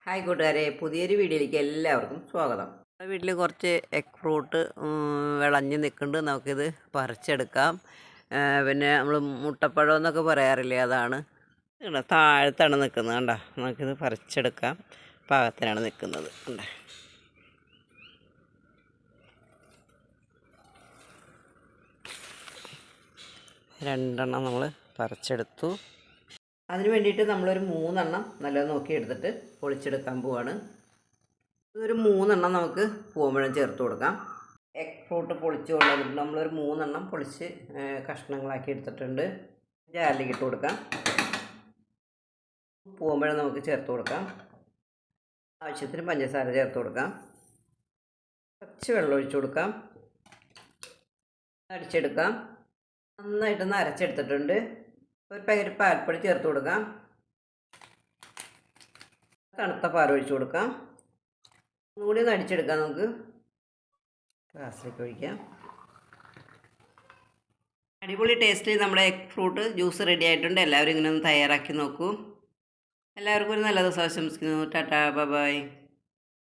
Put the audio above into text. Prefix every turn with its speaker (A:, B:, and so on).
A: Hi കൂട്ടുകാരെ, പുതിയൊരു വീഡിയോയിലേക്ക് എല്ലാവർക്കും സ്വാഗതം. വീട്ടിൽ കുറച്ച് എഗ് ഫ്രൂട്ട് വിളഞ്ഞ് നിൽക്കുന്നുണ്ട്. നമുക്കിത് പറിച്ചെടുക്കാം. പിന്നെ നമ്മൾ മുട്ടപ്പഴം എന്നൊക്കെ പറയാറില്ലേ, അതാണ് താഴത്താണ് നിൽക്കുന്നത്. കണ്ടോ, നമുക്കിത് പറിച്ചെടുക്കാം. പാകത്തിനാണ് നിൽക്കുന്നത്. കണ്ടോ, രണ്ടെണ്ണം നമ്മൾ പറിച്ചെടുത്തു. അതിന് വേണ്ടിയിട്ട് നമ്മളൊരു 3 എണ്ണം നല്ലത് നോക്കി എടുത്തിട്ട് പൊളിച്ചെടുക്കാൻ പോവാണ്. ഇതൊരു 3 എണ്ണം നമുക്ക് പൂവമ്പഴം ചേർത്ത് കൊടുക്കാം. എഗ് ഫ്രൂട്ട് പൊളിച്ച് കൊണ്ടുവന്നിട്ട് നമ്മളൊരു 3 എണ്ണം പൊളിച്ച് കഷ്ണങ്ങളാക്കി എടുത്തിട്ടുണ്ട്. ജാലിലേക്ക് ഇട്ട് കൊടുക്കാം. പൂവമ്പഴം നമുക്ക് ചേർത്ത് കൊടുക്കാം. ആവശ്യത്തിന് പഞ്ചസാര ചേർത്ത് കൊടുക്കാം. കുറച്ച് വെള്ളം ഒഴിച്ചു കൊടുക്കാം. അടിച്ചെടുക്കാം. നന്നായിട്ടൊന്ന് അരച്ചെടുത്തിട്ടുണ്ട്. ഒരു പാക്കറ്റ് പാൽപ്പൊടി ചേർത്ത് കൊടുക്കാം. തണുത്ത പാൽ ഒഴിച്ചു കൊടുക്കാം. ഒന്നുകൂടി ഒന്ന് അടിച്ചെടുക്കാം. നമുക്ക് ഗ്ലാസ്സിലേക്ക് ഒഴിക്കാം. അടിപൊളി ടേസ്റ്റിൽ നമ്മുടെ എഗ് ഫ്രൂട്ട് ജ്യൂസ് റെഡി ആയിട്ടുണ്ട്. എല്ലാവരും ഇങ്ങനെ ഒന്ന് തയ്യാറാക്കി നോക്കൂ. എല്ലാവർക്കും ഒരു നല്ല ദിവസം ആശംസിക്കുന്നു. Tata, bye bye.